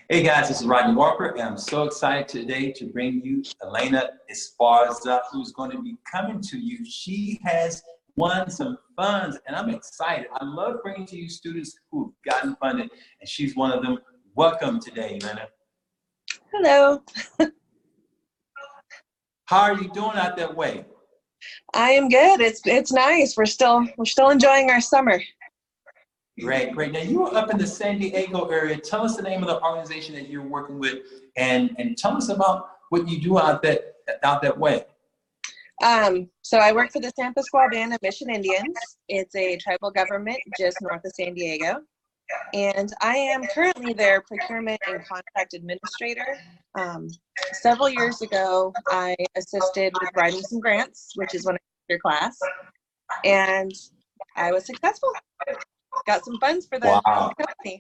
Hey guys, this is Rodney Walker, and I'm so excited today to bring you Elena Esparza, who's going to be coming to you. She has won some funds, and I'm excited. I love bringing to you students who've gotten funded, and she's one of them. Welcome today, Elena. Hello. How are you doing out that way? I am good. It's nice. We're still enjoying our summer. Great, great. Now you were up in the San Diego area. Tell us the name of the organization that you're working with, and tell us about what you do out that way. So I work for the San Pasqual Band of Mission Indians. It's a tribal government just north of San Diego, and I am currently their procurement and contract administrator. Several years ago, I assisted with writing some grants, which is when I took your class, and I was successful. Got some funds for the company.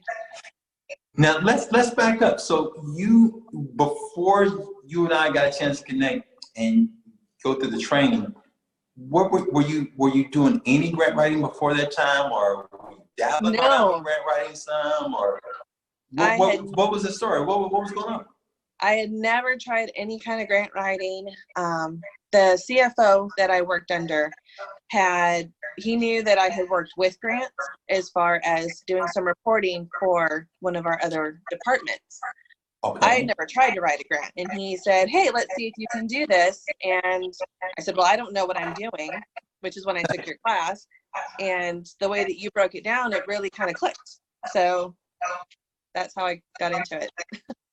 Now let's back up. So before you and I got a chance to connect and go through the training, what were you doing any grant writing before that time, or were you dabbling around with grant writing some, or what was the story? What was going on? I had never tried any kind of grant writing. The CFO that I worked under he knew that I had worked with grants as far as doing some reporting for one of our other departments. Okay. I had never tried to write a grant, and he said, "Hey, let's see if you can do this." And I said, "Well, I don't know what I'm doing," which is when I took your class. And the way that you broke it down, it really kind of clicked. So that's how I got into it.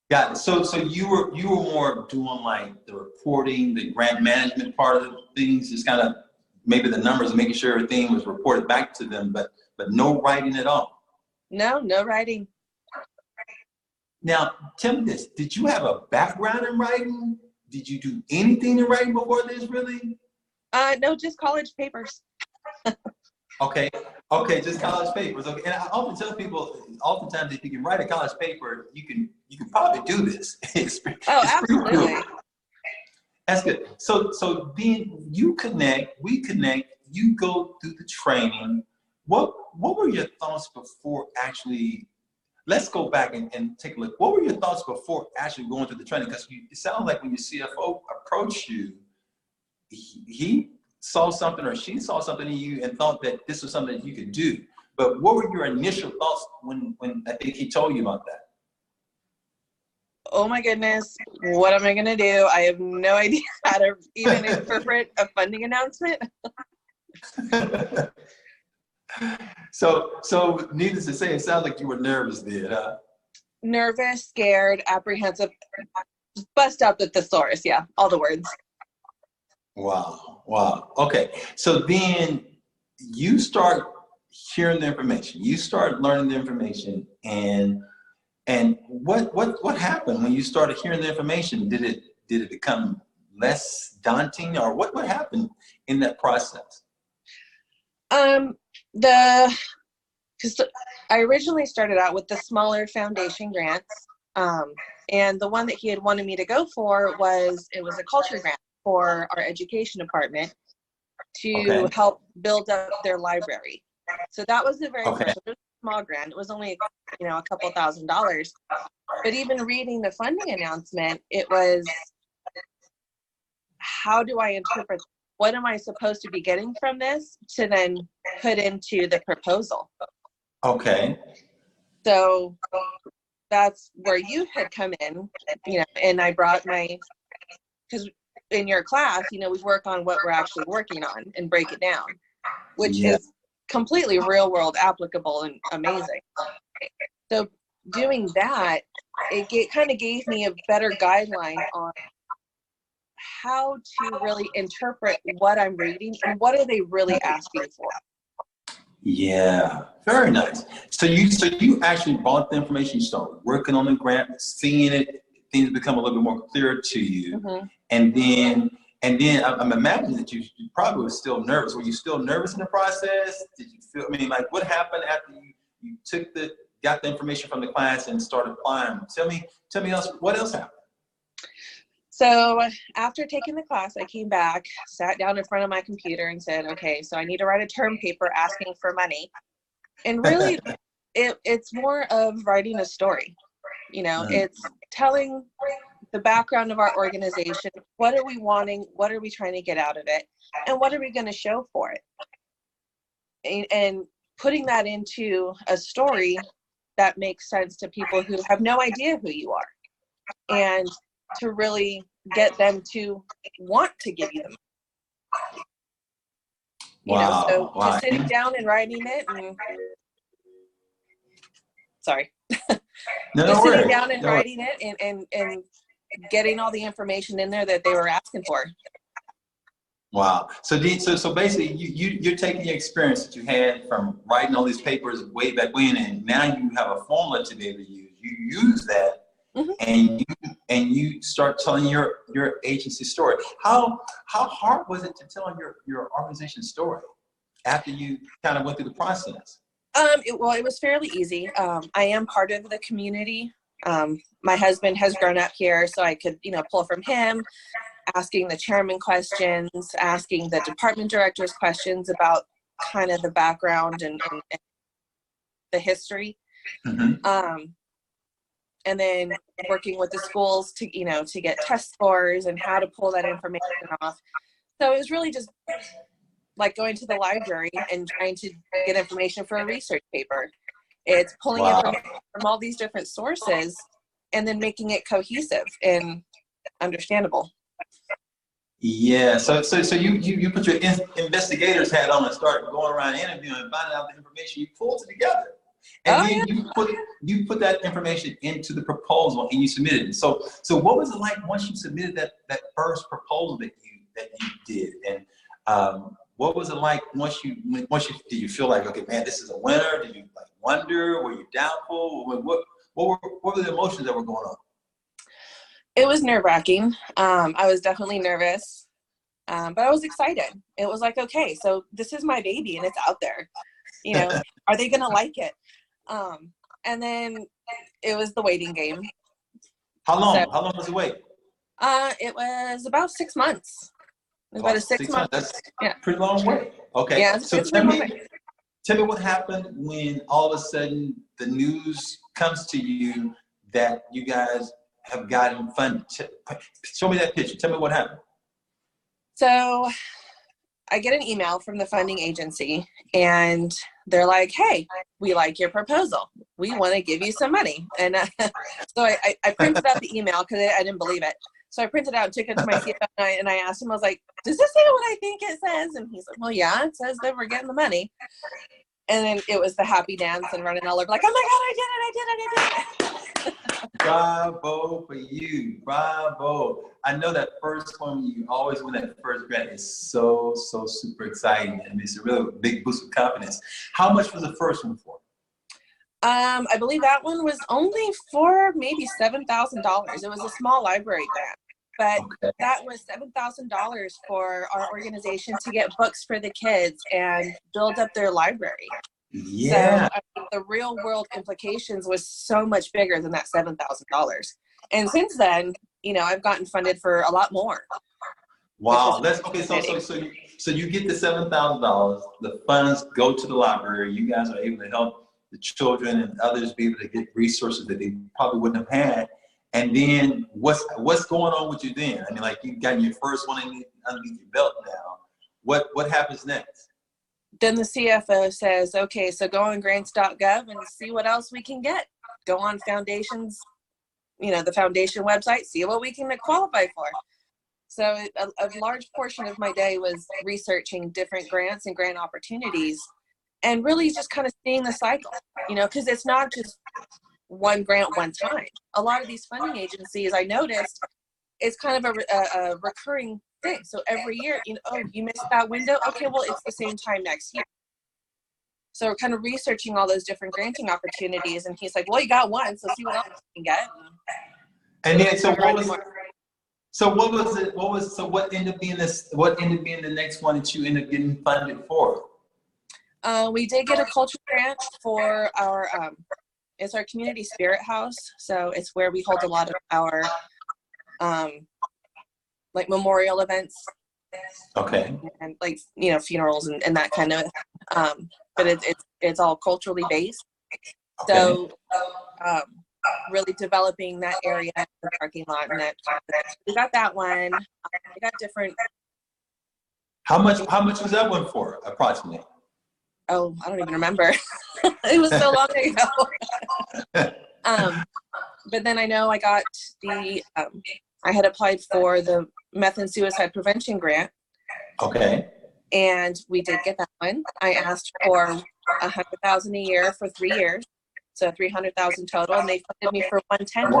Got it. So you were more doing like the reporting, the grant management part of the things, just kind of maybe the numbers and making sure everything was reported back to them, but no writing at all. No writing. Now, tell me this: did you have a background in writing? Did you do anything in writing before this, really? No, just college papers. Okay, just college papers. Okay, and I often tell people, oftentimes, if you can write a college paper, you can probably do this. It's absolutely. Pretty cool. That's good. So then we connect, you go through the training. What were your thoughts before actually, let's go back and take a look. What were your thoughts before actually going through the training? Because it sounds like when your CFO approached you, he saw something or she saw something in you and thought that this was something that you could do. But what were your initial thoughts when I think he told you about that? Oh my goodness, what am I going to do? I have no idea how to even interpret a funding announcement. So needless to say, it sounds like you were nervous then, huh? Nervous, scared, apprehensive, bust out the thesaurus. Yeah, all the words. Wow. Okay. So then you start hearing the information, you start learning the information, and what happened when you started hearing the information? Did it become less daunting, or what happened in that process? Because I originally started out with the smaller foundation grants, and the one that he had wanted me to go for was a culture grant for our education department to help build up their library. So that was the very first. It was a small grant. It was only a couple $1,000. But even reading the funding announcement, it was, how do I interpret? What am I supposed to be getting from this to then put into the proposal? Okay. So that's where you had come in, and I brought because in your class, we work on what we're actually working on and break it down, which is completely real world applicable and amazing. So doing that, it kind of gave me a better guideline on how to really interpret what I'm reading and what are they really asking for. Yeah, very nice. So you actually bought the information, you started working on the grant, seeing it, things become a little bit more clear to you. Mm-hmm. And then I'm imagining that you probably were still nervous. Were you still nervous in the process? Did you feel, what happened after you got the information from the class and started applying? Tell me what else happened? So after taking the class, I came back, sat down in front of my computer and said, okay, so I need to write a term paper asking for money. And really, it's more of writing a story. It's telling the background of our organization. What are we wanting? What are we trying to get out of it? And what are we going to show for it? And putting that into a story that makes sense to people who have no idea who you are, and to really get them to want to give you the money. So just sitting down and writing it, and sorry. Just sitting down and writing it and getting all the information in there that they were asking for. Wow. So basically you're taking the experience that you had from writing all these papers way back when, and now you have a formula to be able to use. You use that, and you start telling your agency story. How hard was it to tell your organization story after you kind of went through the process? It was fairly easy. I am part of the community. My husband has grown up here, so I could, pull from him, asking the chairman questions, asking the department directors questions about kind of the background and the history. And then working with the schools to get test scores and how to pull that information off. So it was really just like going to the library and trying to get information for a research paper. It's pulling information from all these different sources and then making it cohesive and understandable. Yeah, so you put your investigator's hat on and start going around interviewing and finding out the information. You pulled it together, and then you put that information into the proposal and you submitted it. So what was it like once you submitted that first proposal that you did, and what was it like once you did you feel like, okay, man, this is a winner? Did you like wonder? Were you doubtful? What were the emotions that were going on? It was nerve-wracking. I was definitely nervous, but I was excited. It was like, okay, so this is my baby and it's out there. Are they going to like it? And then it was the waiting game. How long was the wait? It was about 6 months. It was about a 6 month. That's a pretty long wait. Okay. Yeah, so tell me what happened when all of a sudden the news comes to you that you guys have gotten funded. Show me that picture. Tell me what happened. So I get an email from the funding agency and they're like, hey, we like your proposal. We want to give you some money. And so I printed out the email because I didn't believe it. So I printed out and took it to my CFO and I asked him, I was like, does this say what I think it says? And he's like, well, yeah, it says that we're getting the money. And then it was the happy dance and running all over like, oh my God, I did it. Bravo for you. Bravo. I know that first one, you always win that first grant is so super exciting. I mean, it's a really big boost of confidence. How much was the first one for? I believe that one was only for maybe $7,000. It was a small library grant, but that was $7,000 for our organization to get books for the kids and build up their library. Yeah. So the real world implications was so much bigger than that $7,000. And since then, I've gotten funded for a lot more. Wow. So you get the $7,000. The funds go to the library. You guys are able to help the children and others be able to get resources that they probably wouldn't have had. And then what's going on with you then? I mean, like you've gotten your first one underneath your belt now. What happens next? Then the CFO says, okay, so go on grants.gov and see what else we can get. Go on foundations, the foundation website, see what we can qualify for. So a large portion of my day was researching different grants and grant opportunities and really just kind of seeing the cycle, because it's not just one grant one time. A lot of these funding agencies, I noticed, it's kind of a recurring thing. So every year, you missed that window. Okay, well, it's the same time next year. So we're kind of researching all those different granting opportunities. And he's like, well, you got one, so see what else you can get. And then, what ended up being the next one that you ended up getting funded for? We did get a culture grant for our, it's our community spirit house. So it's where we hold a lot of our, like memorial events. Okay. And like, funerals and that kind of, but it's all culturally based. Okay. So really developing that area, the parking lot, and that. We got that one. We got different. How much was that one for, approximately? Oh, I don't even remember. It was so long ago. But then I know I got the, I had applied for the meth and suicide prevention grant. Okay. And we did get that one. I asked for $100,000 a year for 3 years, so 300,000 total, and they funded me for 110.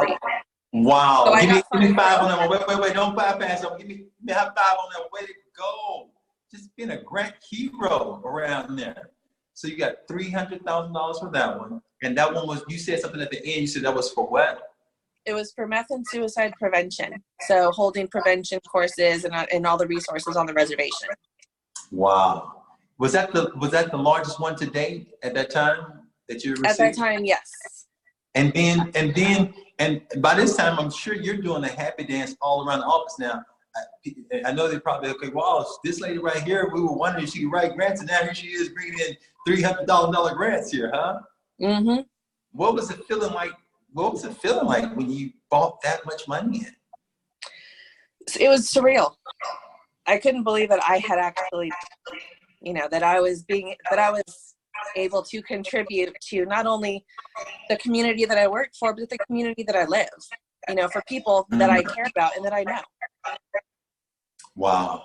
Wow! So give me 5 on that one. Wait! Don't bypass them. Give me 5 on that. Way to go! Just being a grant hero around there. So you got $300,000 for that one, and that one was. You said something at the end. You said that was for what? It was for meth and suicide prevention. So holding prevention courses and all the resources on the reservation. Wow. Was that the largest one to date at that time that you received? At that time, yes. And by this time, I'm sure you're doing a happy dance all around the office now. I know they probably, okay, wow, this lady right here, we were wondering if she could write grants, and now here she is bringing in $300,000 grants here, huh? Mm-hmm. What was it feeling like? What was it feeling like when you bought that much money in? It was surreal. I couldn't believe that I had actually, that I was able to contribute to not only the community that I work for, but the community that I live, for people that I care about and that I know. Wow.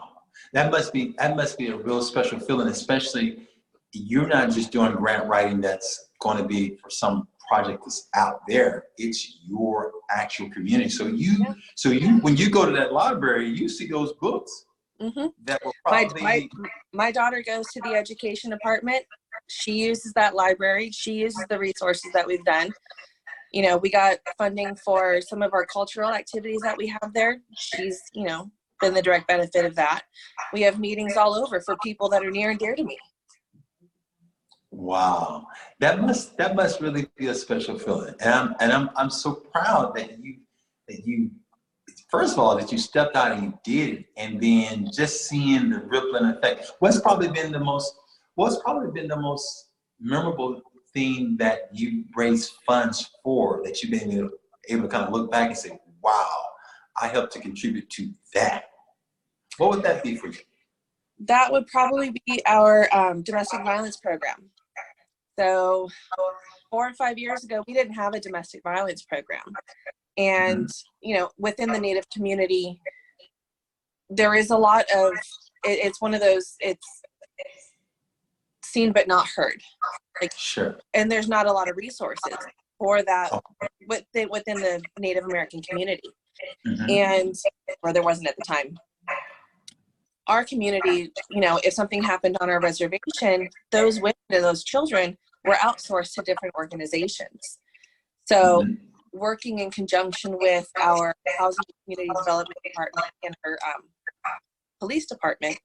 That must be a real special feeling, especially you're not just doing grant writing that's going to be for some project that's out there. It's your actual community. So when you go to that library, you see those books. Mm-hmm. That will probably my daughter goes to the education department. She uses that library. She uses the resources that we've done. We got funding for some of our cultural activities that we have there. She's, been the direct benefit of that. We have meetings all over for people that are near and dear to me. Wow, that must really be a special feeling, and I'm so proud that you first of all that you stepped out and you did it, and then just seeing the rippling effect. What's probably been the most memorable thing that you raised funds for, that you've been able to kind of look back and say, wow, I helped to contribute to that? What would that be for you? That would probably be our domestic violence program. So 4 or 5 years ago, we didn't have a domestic violence program. And, within the Native community, there is a lot of, it's one of those, it's seen but not heard. Sure. And there's not a lot of resources for that within the Native American community. And, or there wasn't at the time. Our community, if something happened on our reservation, those women and those children were outsourced to different organizations. So working in conjunction with our Housing and Community Development Department and our police department,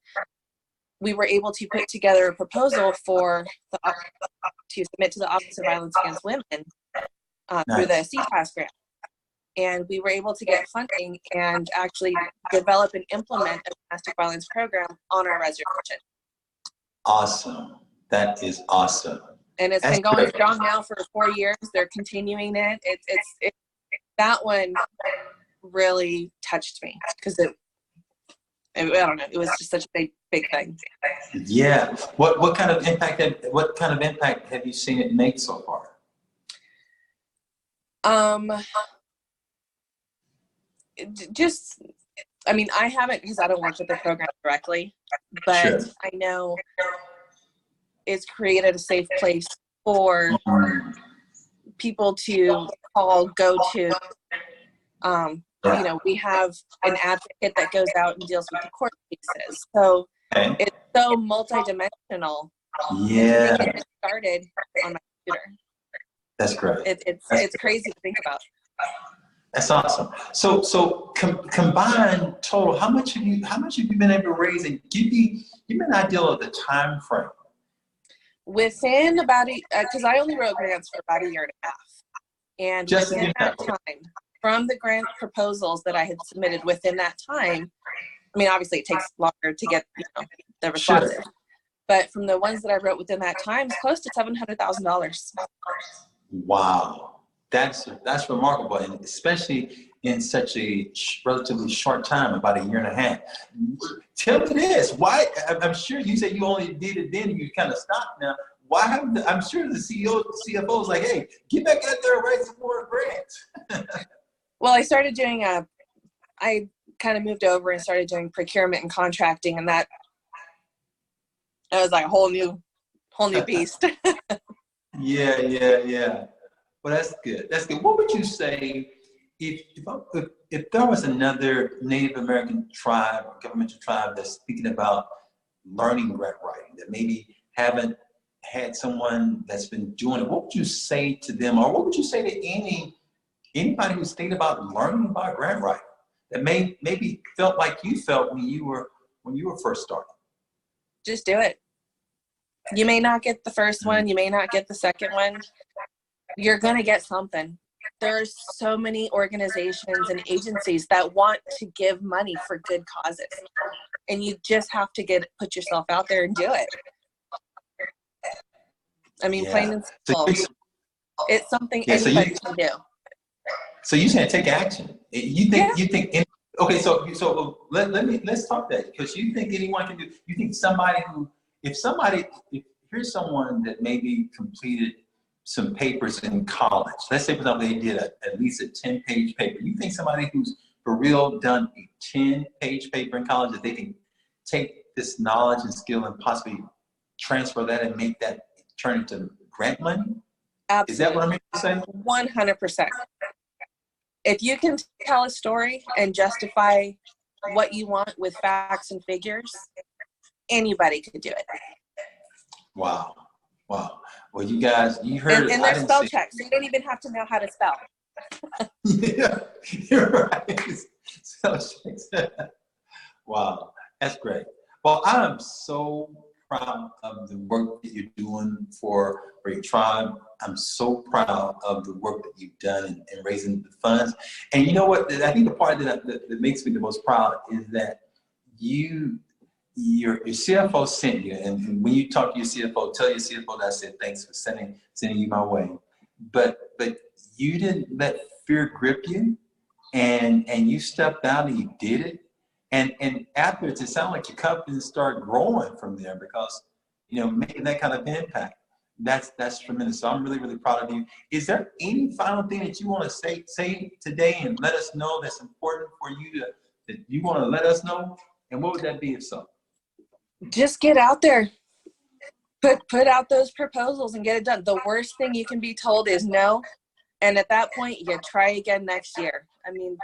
we were able to put together a proposal to submit to the Office of Violence Against Women through the CPAS grant. And we were able to get funding and actually develop and implement a domestic violence program on our reservation. Awesome. That is awesome. And it's been going strong now for 4 years. They're continuing it. It's that one really touched me because I don't know. It was just such a big thing. Yeah. What kind of impact have you seen it make so far? I haven't, because I don't work with the program directly, but sure. I know it's created a safe place for people to go to. We have an advocate that goes out and deals with the court cases. So it's so multidimensional. Yeah. It started on my computer. That's great. It's crazy to think about. That's awesome. So combined total, how much have you been able to raise, and give me an idea of the time frame? Within about because I only wrote grants for about 1.5 years, and just within that time, from the grant proposals that I had submitted within that time, obviously it takes longer to get the responses, sure. But from the ones that I wrote within that time, it's close to $700,000. Wow. That's remarkable, and especially in such a relatively short time, about a year and a half. Tell me this: why? I'm sure you said you only did it then, and you kind of stopped now. Why haven't I'm sure the CFO is like, hey, get back out there and write some more grants. Well, I started doing I kind of moved over and started doing procurement and contracting, and that was like a whole new beast. Yeah. Well, that's good. That's good. What would you say if there was another Native American tribe or governmental tribe that's speaking about learning grant writing, that maybe haven't had someone that's been doing it? What would you say to them, or what would you say to anybody who's thinking about learning about grant writing that maybe felt like you felt when you were first starting? Just do it. You may not get the first one, you may not get the second one. You're going to get something. There's so many organizations and agencies that want to give money for good causes. And you just have to put yourself out there and do it. I mean, plain and simple. It's something anybody can do. So you said take action. You think okay, so let's talk that, because you think anyone can do. You think if here's someone that maybe completed some papers in college. Let's say, for example, they did at least a 10-page paper. You think somebody who's for real done a 10-page paper in college, that they can take this knowledge and skill and possibly transfer that and make that turn into grant money? Absolutely. Is that what I'm saying? 100%. If you can tell a story and justify what you want with facts and figures, anybody could do it. Wow. Well, you guys, you heard it. And there's spell checks, so you don't even have to know how to spell. Yeah, you're right. Spell checks. Wow, that's great. Well, I am so proud of the work that you're doing for your tribe. I'm so proud of the work that you've done in raising the funds. And you know what? I think the part that makes me the most proud is that your CFO sent you, and when you talk to your CFO, tell your CFO that I said thanks for sending you my way. But you didn't let fear grip you, and you stepped out and you did it. And afterwards, it sounded like your company started growing from there, because making that kind of impact. That's tremendous. So I'm really, really proud of you. Is there any final thing that you want to say today and let us know that's important for you that you want to let us know? And what would that be if so? Just get out there, put out those proposals and get it done. The worst thing you can be told is no. And at that point, you try again next year. I mean,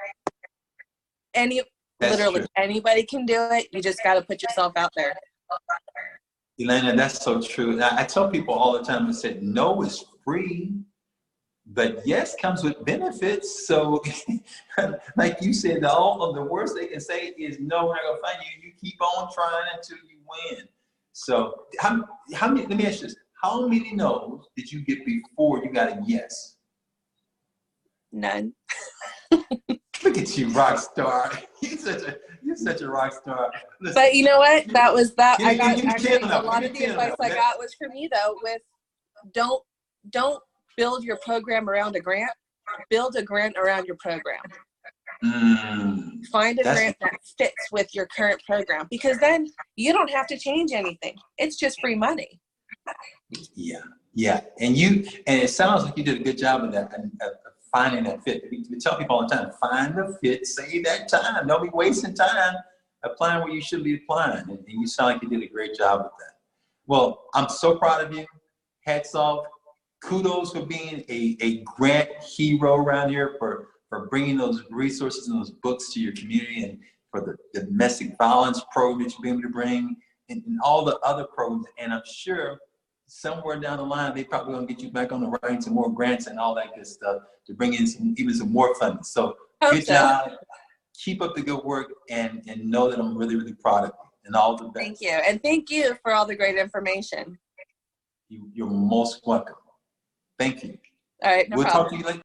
literally anybody can do it. You just got to put yourself out there. Elena, that's so true. I tell people all the time, I said, no is free, but yes comes with benefits. So like you said, the worst they can say is no, we're not gonna find you. You keep on trying until you win. So how many, let me ask you this, how many no's did you get before you got a yes? None. Look at you, rock star. You're such a rock star. Listen, but you know what? That was that. I got actually a lot of the advice I got was from you though. With don't build your program around a grant. Build a grant around your program. Find a grant that fits with your current program, because then you don't have to change anything. It's just free money. Yeah. And it sounds like you did a good job of that. Finding that fit. We tell people all the time, find the fit, save that time. Don't be wasting time applying where you should be applying. And you sound like you did a great job with that. Well, I'm so proud of you. Hats off. Kudos for being a grant hero around here, for bringing those resources and those books to your community, and for the domestic violence program that you've been able to bring, and all the other programs. And I'm sure somewhere down the line, they probably gonna get you back on the writing some more grants and all that good stuff to bring in even some more funding. So good job. Keep up the good work, and know that I'm really, really proud of you, and all the best. Thank you. And thank you for all the great information. You're most welcome. Thank you. All right, no problem. Talk to you later.